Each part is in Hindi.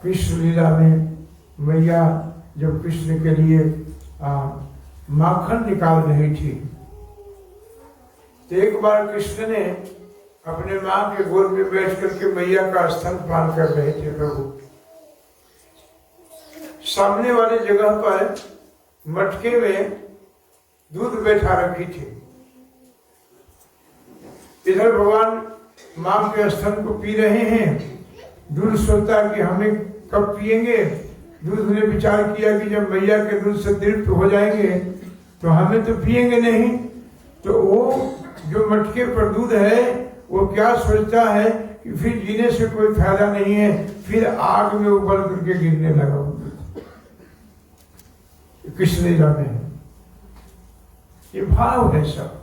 कृष्ण लीला में मैया जब कृष्ण के लिए माखन निकाल रही थी, तो एक बार कृष्ण ने अपने माँ के गोद में बैठ करके मैया का स्तनपान कर रहे थे। प्रभु सामने वाली जगह पर मटके में दूध बैठा रखी थी। इधर भगवान माँ के स्तन को पी रहे हैं। दूध सोचता कि हमें कब पिएंगे। दूध ने विचार किया कि जब मैया के दूध से तृप्त हो जाएंगे तो हमें तो पिएंगे नहीं। तो वो जो मटके पर दूध है वो क्या सोचता है कि फिर जीने से कोई फायदा नहीं है, फिर आग में उबल करके गिरने लगा। कृष्ण लीला में ये भाव है सब।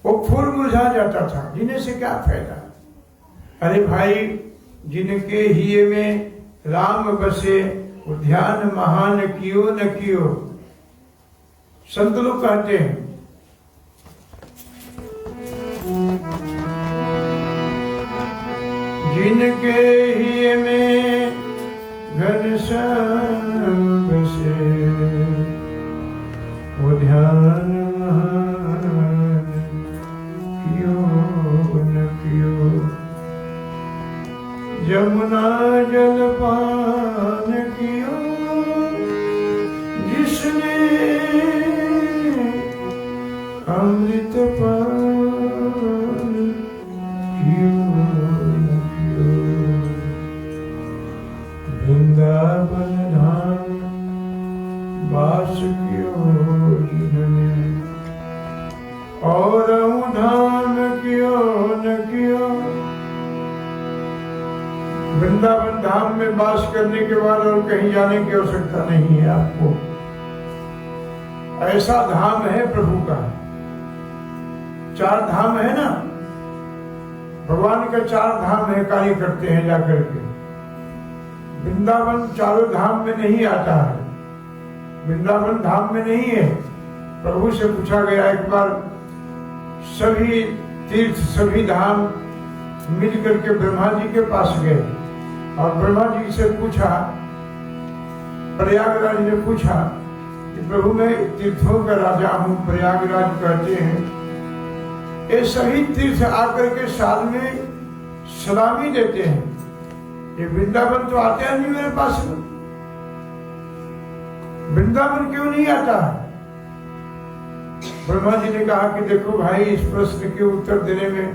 वो फूल मुरझा जाता था, जीने से क्या फायदा। अरे भाई, जिनके हिये में राम बसे वो ध्यान महान कियो न कियो। संत लोग कहते हैं जिनके हिये में घनश्याम बसे वो ध्यान महान कियो न कियो। यमुना जल पान कियो जिसने अमृत पान कियो न कियो। वृंदावन धाम वास कियो जिन्होंने और धाम कियो न कियो। वृंदावन धाम में वास करने के बाद और कहीं जाने की आवश्यकता नहीं है आपको। ऐसा धाम है प्रभु का। 4 धाम है ना, भगवान के 4 धाम है, कार्य करते हैं जाकर के। वृंदावन चारों धाम में नहीं आता है, वृंदावन धाम में नहीं है। प्रभु से पूछा गया एक बार, सभी तीर्थ सभी धाम मिल करके ब्रह्मा जी के पास गए और ब्रह्मा जी से पूछा, प्रयागराज ने पूछा कि प्रभु मैं तीर्थों का राजा हूँ, प्रयागराज कहते हैं। ये सभी तीर्थ आकर के साल में सलामी देते हैं, ये वृंदावन तो आते हैं नहीं मेरे पास में। वृंदावन क्यों नहीं आता? ब्रह्मा जी ने कहा कि देखो भाई, इस प्रश्न के उत्तर देने में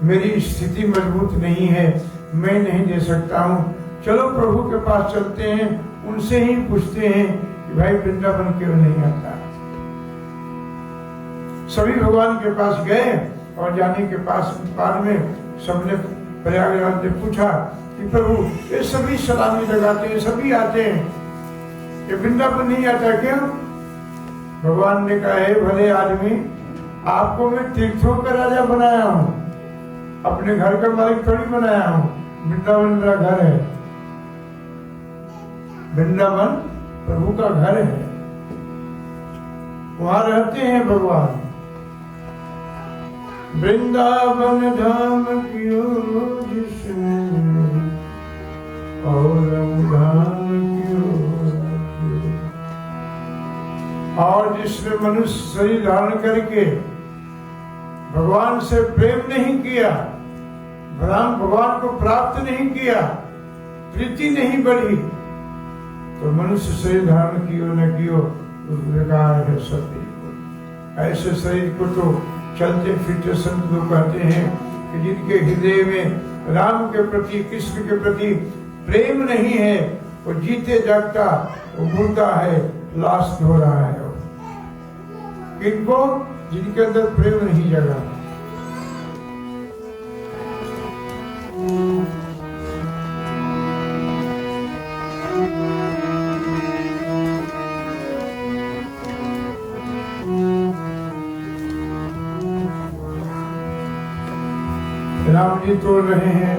मेरी स्थिति मजबूत नहीं है, मैं नहीं दे सकता हूँ। चलो प्रभु के पास चलते हैं, उनसे ही पूछते हैं कि भाई वृंदावन क्यों नहीं आता। सभी भगवान के पास गए और जाने के बाद में सबने प्रयागराज ने पूछा कि प्रभु ये सभी सलामी लगाते हैं, सभी आते हैं, ये वृंदावन नहीं आता क्यों? भगवान ने कहा, है भले आदमी, आपको मैं तीर्थों का राजा बनाया हूँ, अपने घर का मालिक थोड़ी बनाया हूँ। वृंदावन मेरा घर है, वृंदावन प्रभु का घर है, वहां रहते हैं भगवान। वृंदावन धाम कियो जिसने और धाम कियो। और जिसने मनुष्य शरीर धारण करके भगवान से प्रेम नहीं किया, भगवान को प्राप्त नहीं किया, प्रीति नहीं बढ़ी, तो मनुष्य शरीर धारण कियो न कियो, बेकार है सब। ऐसे शरीर को तो चलते फिरते संत लोग कहते हैं कि जिनके हृदय में राम के प्रति, कृष्ण के प्रति प्रेम नहीं है, वो जीते जागता वो मुर्दा है, लाश धो रहा है। किनको? जिनके अंदर प्रेम नहीं जगा। राम जी तोड़ रहे हैं,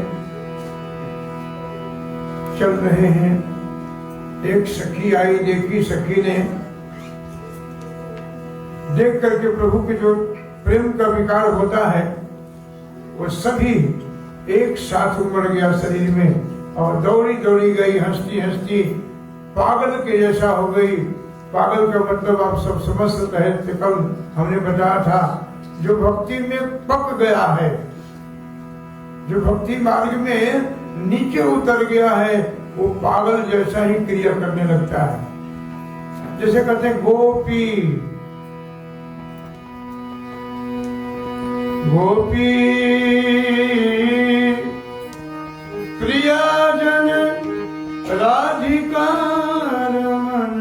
चल रहे हैं। एक सखी आई, देखी सखी ने देख करके प्रभु के जो प्रेम का विकार होता है वो सभी एक साथ उमड़ गया शरीर में और दौड़ी दौड़ी गई, हंसती हंसती पागल के जैसा हो गई। पागल का मतलब आप सब समझ रहे थे, कल हमने बताया था, जो भक्ति में पक गया है, जो भक्ति मार्ग में नीचे उतर गया है, वो पागल जैसा ही क्रिया करने लगता है। जैसे कहते हैं गोपी गोपी प्रियाजन राधिका रमन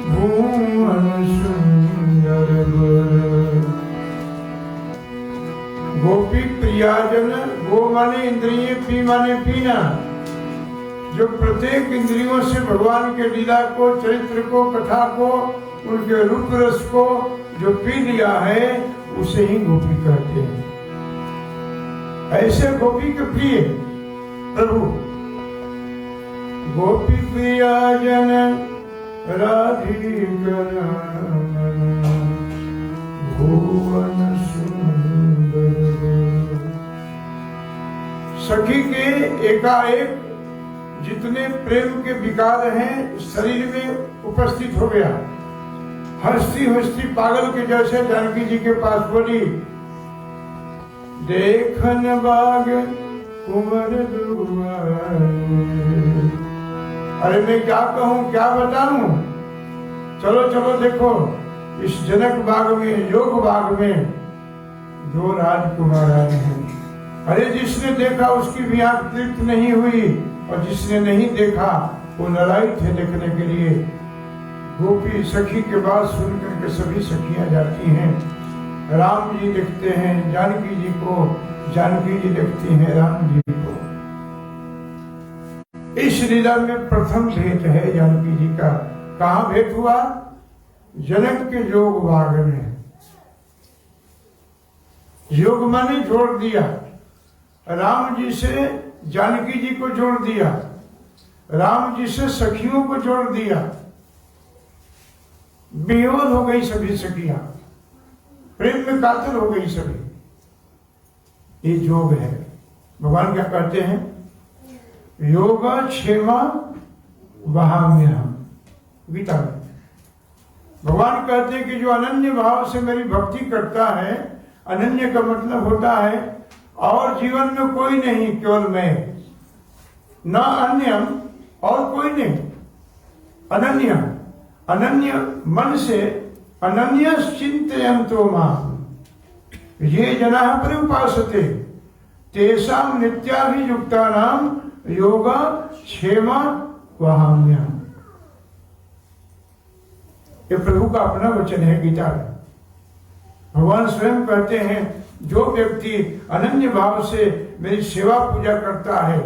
भुवन सुंदर बर। गोपी प्रियाजन, गो माने इंद्रिय, पी माने पीना, जो प्रत्येक इंद्रियों से भगवान के लीला को, चरित्र को, कथा को, उनके रूप रस को जो पी लिया है, उसे ही गोपी कहते हैं। ऐसे गोपी के प्रिय प्रभु गोपी प्रियाजन राधिका भुवन सुंदर। सखी के एकाएक जितने प्रेम के विकार हैं शरीर में उपस्थित हो गया। हंसती हंसती पागल के जैसे जानकी जी के पास बोली, देखन बाग कुंवर दुआरे। अरे मैं क्या कहूँ, क्या बताऊं, चलो चलो देखो, इस जनक बाग में, योग बाग में दो राजकुमार आए हैं। अरे जिसने देखा उसकी भी आंख तृप्त नहीं हुई, और जिसने नहीं देखा वो लड़ाई थे देखने के लिए। गोपी सखी के बात सुनकर के सभी सखियां जाती हैं। राम जी देखते हैं जानकी जी को, जानकी जी देखती हैं राम जी को। इस लीला में प्रथम भेंट है जानकी जी का। कहाँ भेंट हुआ? जनक के योग बाग में। योग माने जोड़ दिया, राम जी से जानकी जी को जोड़ दिया, राम जी से सखियों को जोड़ दिया। बेहोश हो गई सभी सखियां, प्रेम में कातर हो गई सभी। ये योग है। भगवान क्या कहते हैं? योगा क्षेमा वहाम्य। गीता में भगवान कहते हैं कि जो अनन्य भाव से मेरी भक्ति करता है, अनन्य का मतलब होता है और जीवन में कोई नहीं, केवल मैं, न अन्यम और कोई नहीं, अनन्य। अनन्य मन से अनन्य चिंतयन्तो मां ये जनाः पर्युपासते तेषां नित्याभियुक्तानां योगा क्षेमा वहाम्यहम्। ये प्रभु का अपना वचन है गीता में। भगवान स्वयं कहते हैं, जो व्यक्ति अनन्य भाव से मेरी सेवा पूजा करता है,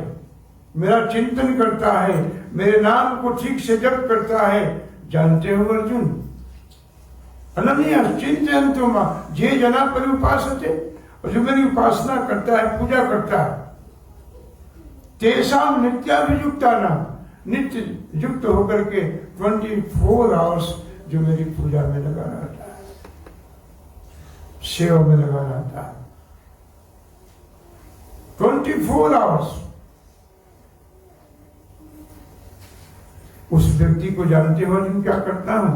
मेरा चिंतन करता है, मेरे नाम को ठीक से जप करता है, जानते हो अर्जुन, अनन्य चिंतयन्तो मां ये जना पर्युपासते, और जो मेरी उपासना करता है, पूजा करता है, तेषां नित्याभियुक्तानां नित्य युक्त होकर के 24 आवर्स जो मेरी पूजा में लगा रहता है, सेवा में लगा रहता है, 24 आवर्स। उस व्यक्ति को जानते हो तुम क्या करता हूं?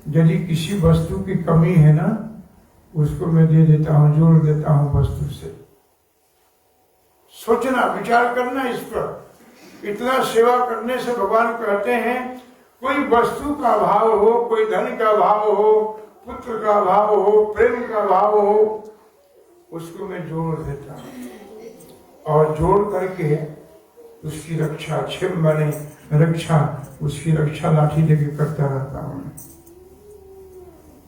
यदि किसी वस्तु की कमी है ना, उसको मैं दे देता हूं, जोड़ देता हूं वस्तु से। सोचना, विचार करना इस पर। इतना सेवा करने से भगवान कहते हैं, कोई वस्तु का भाव हो, कोई धन का भाव हो, पुत्र का भाव हो, प्रेम का भाव हो, उसको मैं जोड़ देता हूं और जोड़ करके उसकी रक्षा, क्षेम माने रक्षा, उसकी रक्षा लाठी लेके करता रहता हूं।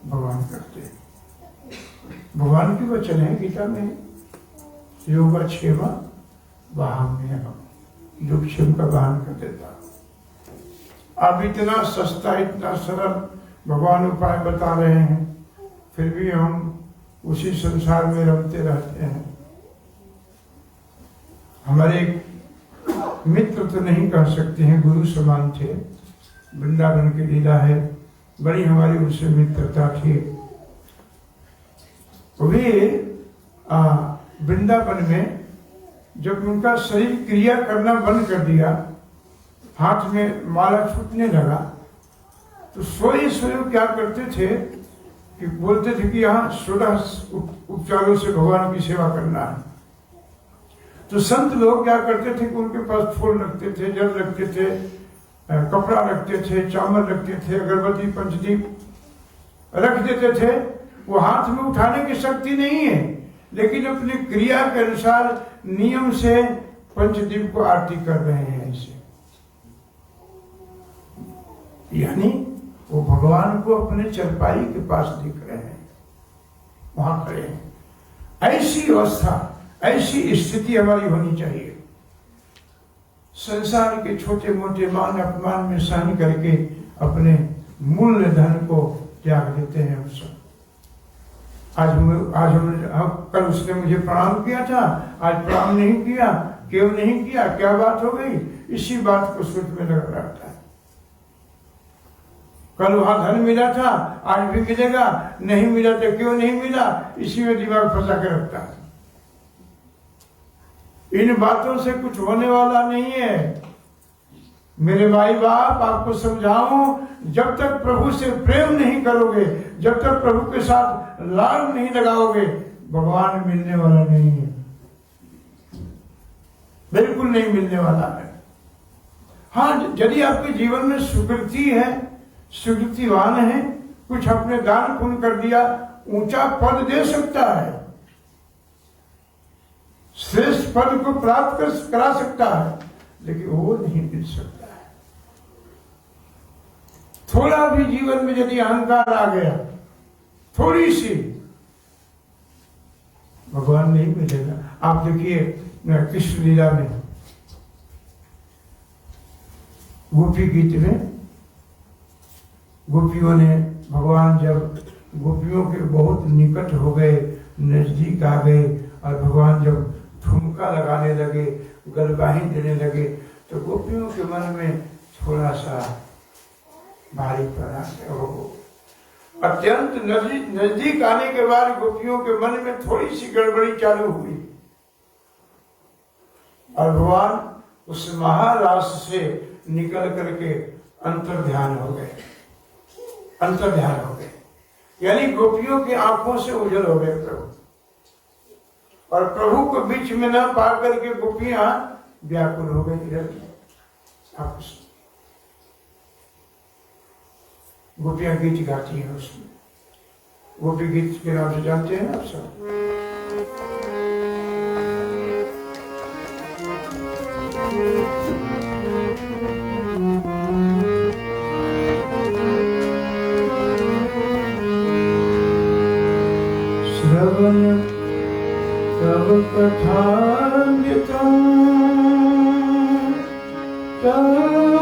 भगवान करते हैं, भगवान की वचन है गीता में, योगा क्षेमा वहाम्यहम्, जो क्षेम का वाहन कर देता। अब इतना सस्ता, इतना सरल भगवान उपाय बता रहे हैं, फिर भी हम उसी संसार में रमते रहते हैं। हमारे मित्र तो नहीं कह सकते हैं, गुरु समान थे, वृंदावन की लीला है, बड़ी हमारी उनसे मित्रता थी। वे वृंदावन में जब उनका शरीर क्रिया करना बंद कर दिया, हाथ में माला छूटने लगा, तो सोए क्या करते थे कि बोलते थे कि यहाँ 16 उपचारों से भगवान की सेवा करना है। तो संत लोग क्या करते थे कि उनके पास फूल रखते थे, जल रखते थे, कपड़ा रखते थे, चावल रखते थे, अगरबत्ती पंचदीप रख देते थे। वो हाथ में उठाने की शक्ति नहीं है, लेकिन अपनी क्रिया के अनुसार नियम से पंचदीप को आरती कर रहे हैं ऐसे, यानी वो भगवान को अपने चरपाई के पास दिख रहे हैं, वहां खड़े हैं। ऐसी अवस्था, ऐसी स्थिति हमारी होनी चाहिए। संसार के छोटे मोटे मान अपमान में सहन करके अपने मूल्य धन को त्याग देते हैं हम सब। कल उसने मुझे प्रणाम किया था, आज प्रणाम नहीं किया, क्यों नहीं किया, क्या बात हो गई, इसी बात को सोच में लगा रहता है। कल वहां धन मिला था, आज भी मिलेगा, नहीं मिला तो क्यों नहीं मिला, इसी में दिमाग फंसा के रखता है। इन बातों से कुछ होने वाला नहीं है। मेरे भाई बाप, आपको समझाऊं, जब तक प्रभु से प्रेम नहीं करोगे, जब तक प्रभु के साथ लाल नहीं लगाओगे, भगवान मिलने वाला नहीं है, बिल्कुल नहीं मिलने वाला है। हाँ, यदि आपके जीवन में सुकृति है, सुकृतिवान है, कुछ अपने दान पुण्य कर दिया, ऊंचा पद दे सकता है, श्रेष्ठ पद को प्राप्त करा सकता है, लेकिन वो नहीं मिल सकता है। थोड़ा भी जीवन में यदि अहंकार आ गया, थोड़ी सी, भगवान नहीं मिलेगा। आप देखिए कृष्ण लीला में, गोपी गीत में, गोपियों ने, भगवान जब गोपियों के बहुत निकट हो गए, नजदीक आ गए, और भगवान जब ठुमका लगाने लगे, गलबाही देने लगे, तो गोपियों के मन में थोड़ा सा भारी पड़ा। अत्यंत नजदीक आने के बाद गोपियों के मन में थोड़ी सी गड़बड़ी चालू हुई, और भगवान उस महारास से निकल करके अंतर ध्यान हो गए, अंतर ध्यान हो गए, यानी गोपियों की आंखों से उजल हो गए प्रभु, और प्रभु को बीच में न पा करके गोपियां व्याकुल हो गई। आपस गोपियां गीत गाती हैं, उसमें गोपी गीत के नाम से जानते हैं आप सब। श्रवण तव कथामृतम् तत्तदीवनं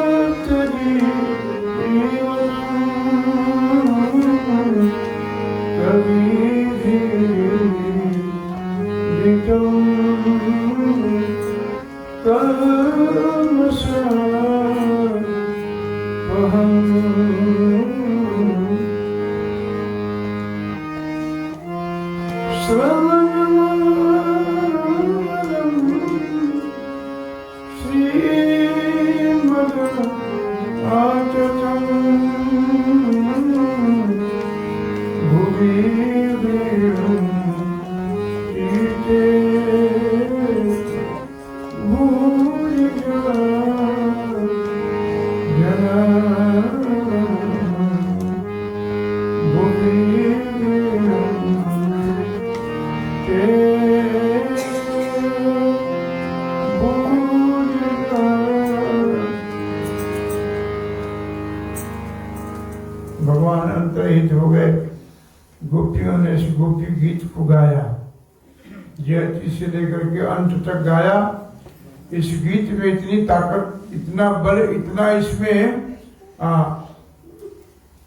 कविभिरीडितं भगवान अंतरहित हो गए। गोपियों ने इस गोपी गीत को गाया, जयति से लेकर के अंत तक गाया। इस गीत में इतनी ताकत, इतना बल, इतना इसमें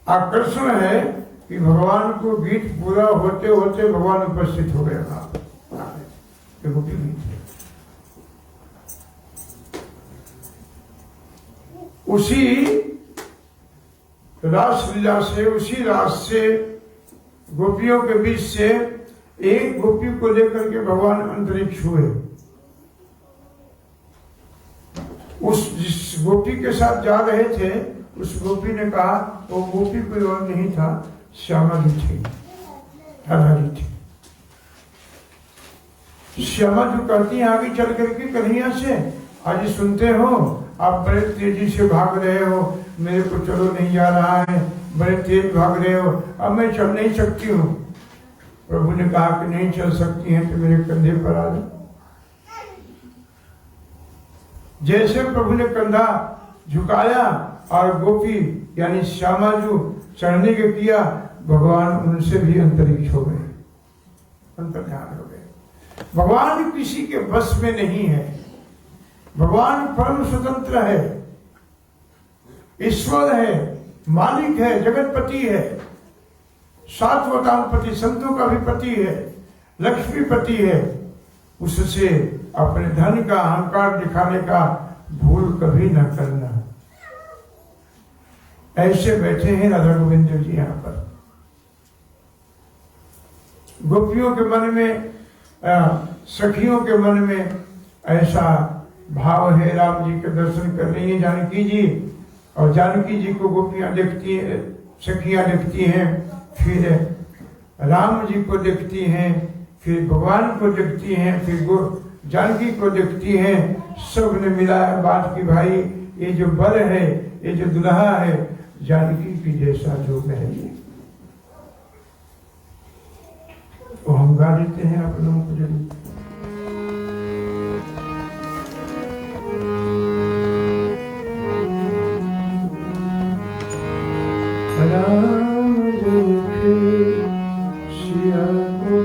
आकर्षण है कि भगवान को गीत पूरा होते होते भगवान उपस्थित हो गए। गोपी गीत उसी रासलीला से, उसी रास से, गोपियों के बीच से एक गोपी को लेकर के भगवान अंतरिक्ष हुए। उस जिस गोपी के साथ जा रहे थे उस गोपी ने कहा, वो गोपी कोई और नहीं था, श्यामा जी थी, राधा जी थी। श्यामा जो कहती है आगे चल करके कन्हैया से, आज सुनते हो आप बड़े तेजी से भाग रहे हो, मेरे को चलो नहीं जा रहा है, बड़े तेज भाग रहे हो, अब मैं चल नहीं सकती हूँ। प्रभु ने कहा कि नहीं चल सकती हैं तो मेरे कंधे पर आ जाओ। जैसे प्रभु ने कंधा झुकाया और गोपी यानी श्यामा जो चढ़ने के किया, भगवान उनसे भी अंतरिक्ष हो गए, अंतर्ध्यान हो गए। भगवान किसी के बस में नहीं है, भगवान परम स्वतंत्र है, ईश्वर है, मालिक है, जगतपति है, सात्वताम पति, संतों का भी पति है, लक्ष्मीपति है। उससे अपने धन का अहंकार दिखाने का भूल कभी न करना। ऐसे बैठे हैं राधा गोविंद जी यहाँ पर। गोपियों के मन में, सखियों के मन में ऐसा भाव है, राम जी के दर्शन कर रही है जानकी जी, और जानकी जी को गोपियां देखती हैं, सखियां देखती हैं, फिर राम जी को देखती हैं, फिर भगवान को देखती हैं, फिर जानकी को देखती हैं। सब ने मिला है बात की भाई ये जो बर है, ये जो दुल्हा है, जानकी की जैसा जो है वो हम गा देते हैं आप लोगों को जरूर। राम देखे सिया को,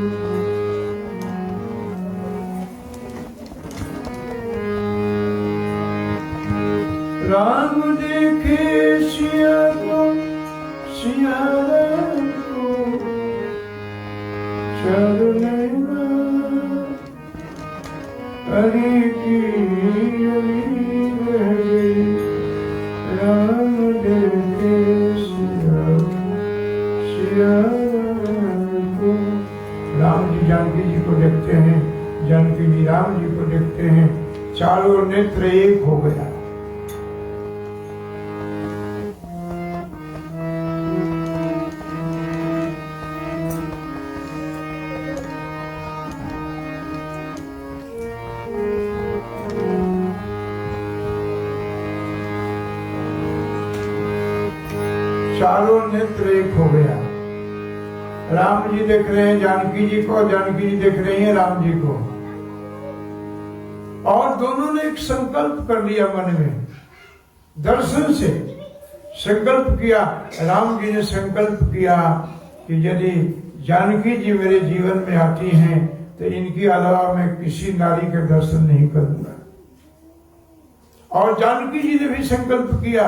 राम देखे सिया को, सिया को चरणा हरि की राम देखे सिया, सिया को। राम जी जानकी जी को देखते हैं, जानकी जी राम जी को देखते हैं, चारों नेत्र एक हो गया। चारों नेत्र एक हो गया। राम जी देख रहे हैं जानकी जी को, जानकी जी देख रही हैं राम जी को, और दोनों ने एक संकल्प कर लिया मन में, दर्शन से संकल्प किया। राम जी ने संकल्प किया कि यदि जानकी जी मेरे जीवन में आती हैं तो इनके अलावा मैं किसी नारी के दर्शन नहीं करूंगा। और जानकी जी ने भी संकल्प किया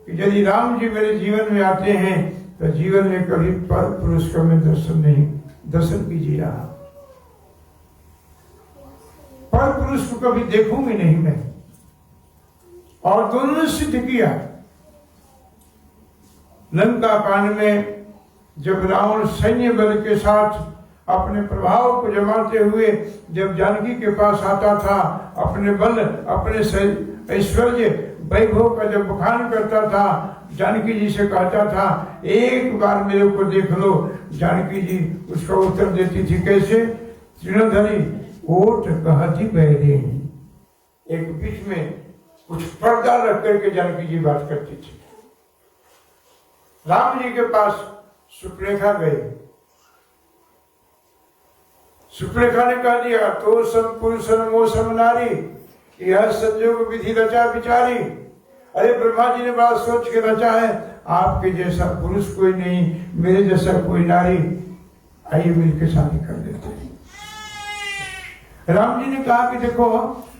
कि यदि राम जी मेरे जीवन में आते हैं तो जीवन में कभी पर पुरुष का मैं दर्शन कीजिए रहा, पर पुरुष को कभी देखूंगी नहीं मैं। और दोनों ने सिद्ध किया। लंका कांड में जब रावण सैन्य बल के साथ अपने प्रभाव को जमाते हुए जब जानकी के पास आता था, अपने बल, अपने ऐश्वर्य, वैभव का जब बखान करता था, जानकी जी से कहता था एक बार मेरे को देख लो। जानकी जी उसका उत्तर देती थी कैसे? तृणधरी ओट कहती बहरी। एक बीच में कुछ पर्दा रख करके जानकी जी बात करती थी। राम जी के पास सुप्रेखा गई। सुप्रेखा ने कह दिया तो सम पुरुषन मोसम नारी, यह संयोग विधि रचा विचारी। अरे ब्रह्मा जी ने बात सोच के रचा है, आपके जैसा पुरुष कोई नहीं, मेरे जैसा कोई नारी, आइए मिलकर शादी कर देते हैं। राम जी ने कहा कि देखो,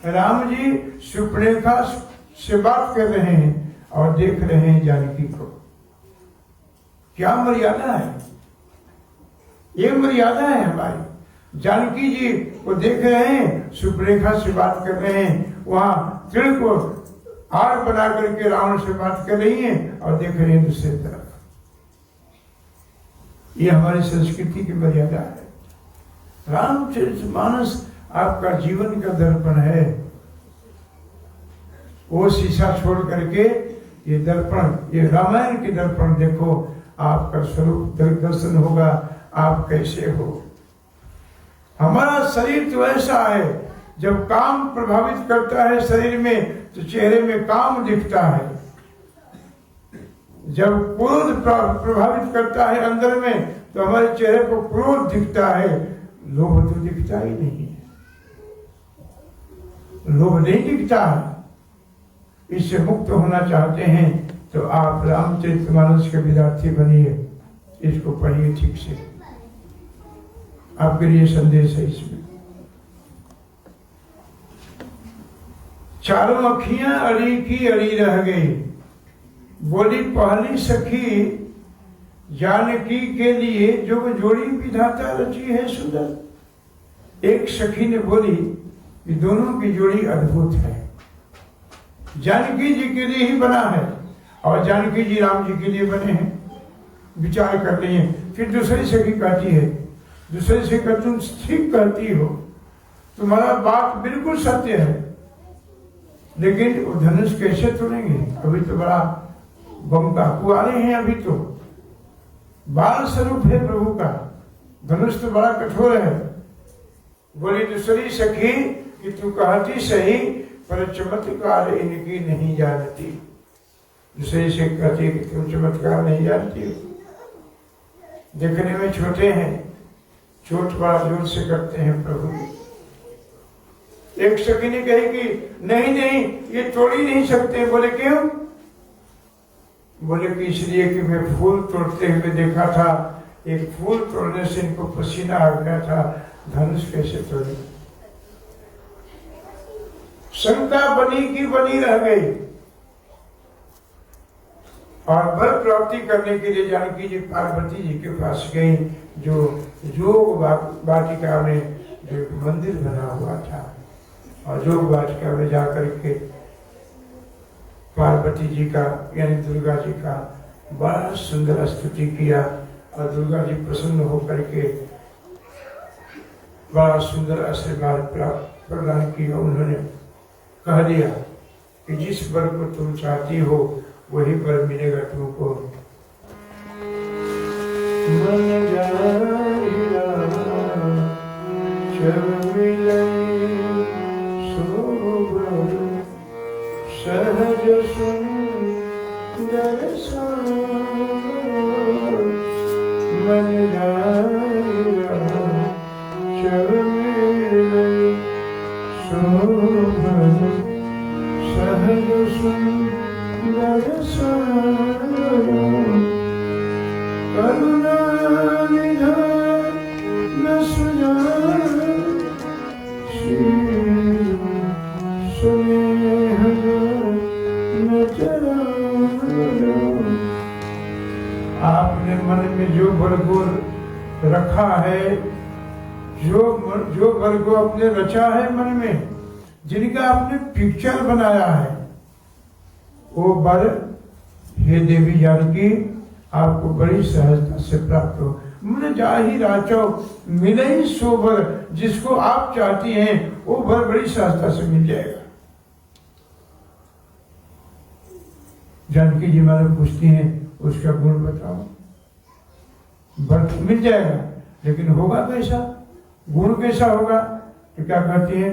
राम जी सुप्रेखा से बात कर रहे हैं और देख रहे हैं जानकी को। क्या मर्यादा है, ये मर्यादा है हमारी। जानकी जी को देख रहे हैं, सुप्रेखा से बात कर रहे हैं, वहां तृण को हार बना करके रावण से बात कर रही हैं और देख रहे हैं दूसरी तरफ। ये हमारी संस्कृति की मर्यादा है। रामचरितमानस आपका जीवन का दर्पण है। वो शीशा छोड़ करके ये दर्पण, ये रामायण के दर्पण देखो, आपका स्वरूप दर्शन होगा, आप कैसे हो। हमारा शरीर तो ऐसा है, जब काम प्रभावित करता है शरीर में तो चेहरे में काम दिखता है, जब क्रोध प्रभावित करता है अंदर में तो हमारे चेहरे को क्रोध दिखता है, लोभ तो दिखता ही नहीं है, लोभ नहीं दिखता है। इससे मुक्त होना चाहते हैं तो आप रामचरितमानस के विद्यार्थी बनिए, इसको पढ़िए ठीक से, आपके लिए संदेश है इसमें। चारों अखियां अड़ी की अड़ी रह गई, बोली पहली सखी जानकी के लिए जो जोड़ी विधाता रची है सुंदर। एक सखी ने बोली कि दोनों की जोड़ी अद्भुत है, जानकी जी के लिए ही बना है और जानकी जी राम जी के लिए बने हैं। विचार कर लिए। फिर दूसरी सखी कहती है, दूसरी से कहती तुम ठीक कहती हो, तुम्हारा बात बिल्कुल सत्य है, लेकिन वो धनुष कैसे तोड़ेंगे, अभी तो बड़ा बमका कुआरे हैं, अभी तो बाल स्वरूप है प्रभु का, धनुष तो बड़ा कठोर है। बोली दूसरी सखी कि तू कहती सही, पर चमत्कार इनकी नहीं जानती। दूसरी से कहती कि तुम चमत्कार नहीं जानती हो, देखने में छोटे हैं, चोट बड़ा जोर से करते हैं प्रभु। एक सखी ने कही कि नहीं नहीं ये तोड़ ही नहीं सकते। बोले क्यों? बोले कि इसलिए कि मैं फूल तोड़ते हुए देखा था, एक फूल तोड़ने से इनको पसीना आ गया था, धनुष कैसे तोड़े। शंका बनी की बनी रह गई और वर प्राप्ति करने के लिए जानकी जी पार्वती जी के पास गई, जो योग वाटिका में जो एक मंदिर बना हुआ था, और योग वाटिका में जाकर के पार्वती जी का यानी दुर्गा जी का बड़ा सुंदर स्तुति किया, और दुर्गा जी प्रसन्न होकर के बड़ा सुंदर आशीर्वाद प्राप्त प्रदान किया। उन्होंने कह दिया कि जिस वर को तुम चाहती हो वही वर मिलेगा तुमको। मन जाएगा जब मिले सोबर सहज सुंदर मन जाएगा जब मिले सोबर सहज सुंदर करुणा निधान न सुजान स्नेह न चरण। आपने मन में जो बरगुर रखा है, जो बरगु अपने रचा है मन में, जिनका आपने पिक्चर बनाया है, वो वर हे देवी जानकी आपको बड़ी सहजता से प्राप्त हो। मुझे जा ही राचो मिले ही सो वर, जिसको आप चाहती हैं वो वर बड़ी सहजता से मिल जाएगा। जानकी जी मानो पूछती हैं उसका गुण बताओ। वर मिल जाएगा, लेकिन होगा कैसा, गुण कैसा होगा? तो क्या कहती है?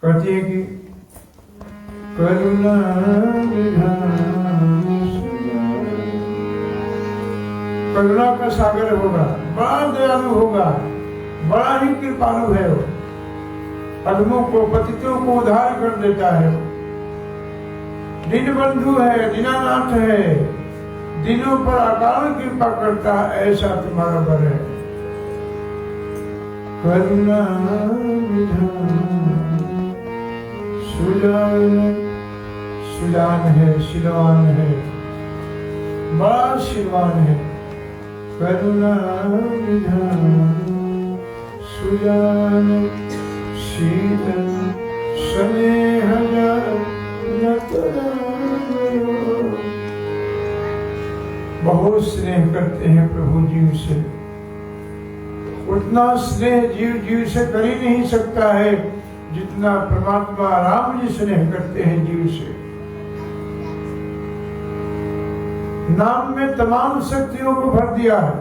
कहती है कि करुणा करुणा का सागर होगा, बड़ा दयालु होगा, बड़ा ही कृपालु है वो, अधमों को पतितों को उद्धार कर देता है, दीन बंधु है, दीनानाथ है, दिनों पर अकाल कृपा करता है, ऐसा तुम्हारा वर है। करुणा सुजान, सुजान है, शिलवान है, बड़ा शिलवान है। करुणा विधान सुजान शीतल स्नेह बहुत स्नेह करते हैं प्रभु जी उसे। वो उतना स्नेह जीव जीव से कर ही नहीं सकता है जितना परमात्मा राम जी स्नेह करते हैं जीव से। नाम में तमाम शक्तियों को भर दिया है।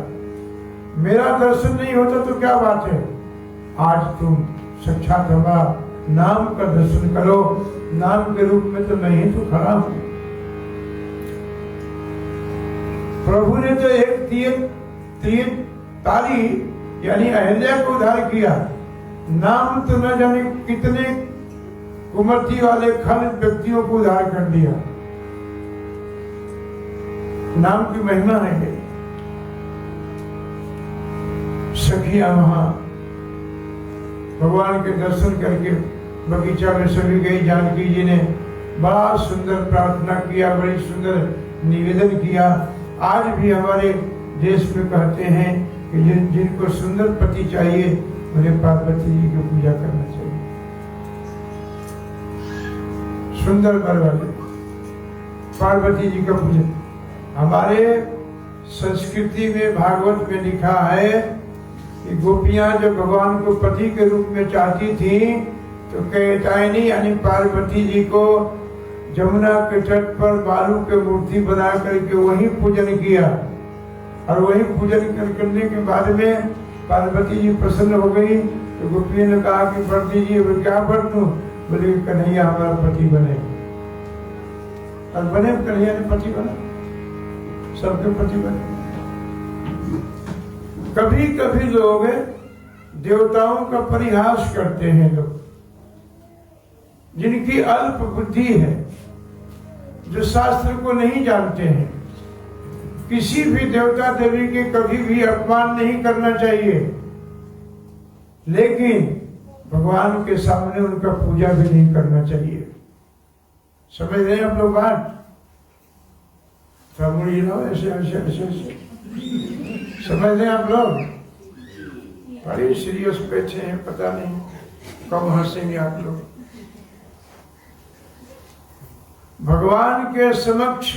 मेरा दर्शन नहीं होता तो क्या बात है, आज तुम साक्षात हमारा नाम का दर्शन करो। नाम के रूप में तो मैं ही तो खड़ा हूं। प्रभु ने तो एक तीर ताली यानी अहिल्या को उद्धार किया। नाम तो न जाने कितने कुमति वाले खल व्यक्तियों को उद्धार कर दिया। नाम की महिमा है। सखिया वहां भगवान के दर्शन करके बगीचा में सभी गई। जानकी जी ने बड़ा सुंदर प्रार्थना किया, बड़ी सुंदर निवेदन किया। आज भी हमारे देश में कहते हैं कि जिनको सुंदर पति चाहिए उन्हें पार्वती जी की पूजा करना चाहिए। सुंदर वर वाले पार्वती जी का पूजन। हमारे संस्कृति में भागवत में लिखा है कि गोपियां जब भगवान को पति के रूप में चाहती थी तो कैतायनी यानी पार्वती जी को जमुना के तट पर बालू के मूर्ति बना करके वही पूजन किया। और वही पूजन करने के बाद में पार्वती जी प्रसन्न हो गई तो गोपियों ने कहा कि वर दीजिए। क्या वर दूं? बोले कन्हैया हमारा पति बने। और बने, कन्हैया ने पति बना, सबके पति बने। कभी कभी लोग देवताओं का परिहास करते हैं। लोग जिनकी अल्प बुद्धि है, जो शास्त्र को नहीं जानते हैं, किसी भी देवता देवी के कभी भी अपमान नहीं करना चाहिए, लेकिन भगवान के सामने उनका पूजा भी नहीं करना चाहिए। समझ रहे हैं आप लोग बात? ऐसे ऐसे ऐसे ऐसे समझ रहे हैं आप लोग? बड़ी सीरियस बैठे हैं, पता नहीं कब हंसेंगे आप लोग। भगवान के समक्ष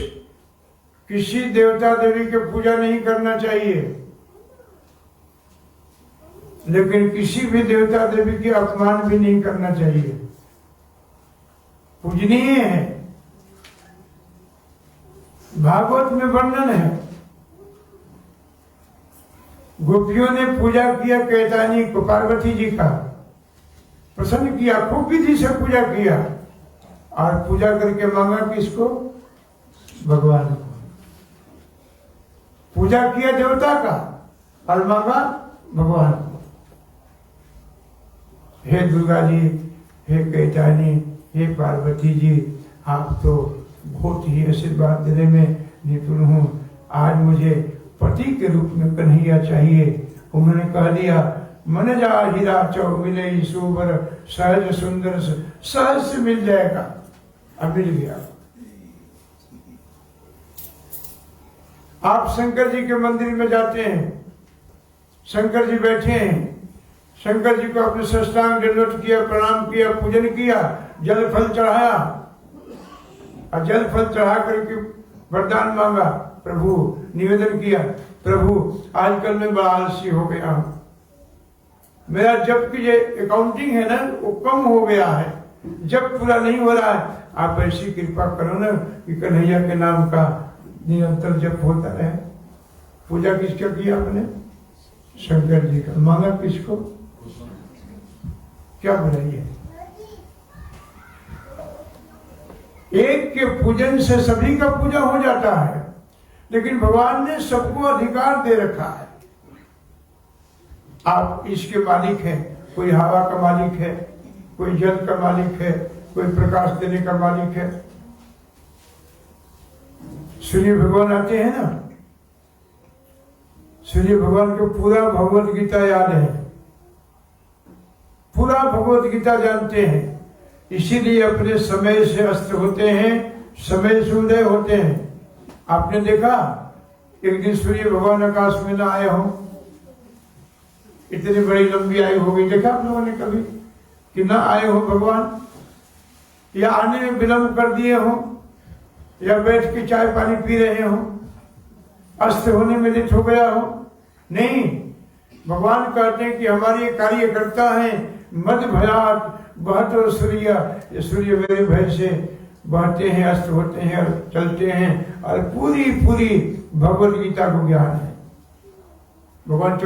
किसी देवता देवी की पूजा नहीं करना चाहिए, लेकिन किसी भी देवता देवी के अपमान भी नहीं करना चाहिए। पूजनीय है। भागवत में वर्णन है, गोपियों ने पूजा किया कैतानी को, पार्वती जी का प्रसन्न किया, खूब विधि से पूजा किया। और पूजा करके मांगा किसको? भगवान को। पूजा किया देवता का और मांगा भगवान को। हे दुर्गा जी, हे कैतानी, हे पार्वती जी, आप तो बहुत ही आशीर्वाद देने में निपुण हूं। आज मुझे पति के रूप में कन्हैया चाहिए। उन्होंने कह दिया, मन जा हीरा चौ मिले सुबर सहज सुंदर सहज से मिल जाएगा। अब मिल गया। आप शंकर जी के मंदिर में जाते हैं, शंकर जी बैठे हैं, शंकर जी को अपने साष्टांग दंडवत किया, प्रणाम किया, पूजन किया, जल फल चढ़ाया। और जल फल चढ़ा करके वरदान मांगा, प्रभु निवेदन किया, प्रभु आजकल मैं बड़ा आलसी हो गया हूं, मेरा जब की ये अकाउंटिंग है ना वो कम हो गया है, जब पूरा नहीं हो रहा है। आप ऐसी कृपा करो ना कि कन्हैया के नाम का निरंतर जप होता रहे। पूजा किसका किया आपने? शंकर जी का। मांगा किसको? क्या बनाइए? एक के पूजन से सभी का पूजा हो जाता है, लेकिन भगवान ने सबको अधिकार दे रखा है। आप इसके मालिक हैं, कोई हवा का मालिक है, कोई जल का मालिक है, कोई प्रकाश देने का मालिक है। सूर्य भगवान आते हैं ना, सूर्य भगवान को पूरा भगवत गीता याद है, पूरा भगवत गीता जानते हैं, इसीलिए अपने समय से अस्त होते हैं, समय से उदय होते हैं। आपने देखा एक दिन सूर्य भगवान आकाश में ना आए हो, इतनी बड़ी लंबी आयु हो गई, देखा आप लोगों ने कभी कि ना आए हो भगवान, या आने में विलंब कर दिए हो, या बैठ के चाय पानी पी रहे हो, अस्त होने में लेट हो गया हो? नहीं, भगवान कहते हैं कि हमारे ये कार्यकर्ता हैं, मद भयात बहतो सूर्य, ये सूर्य मेरे भय से बहते हैं, अस्त होते हैं और चलते हैं, और पूरी पूरी भगवत गीता को ज्ञान है। भगवान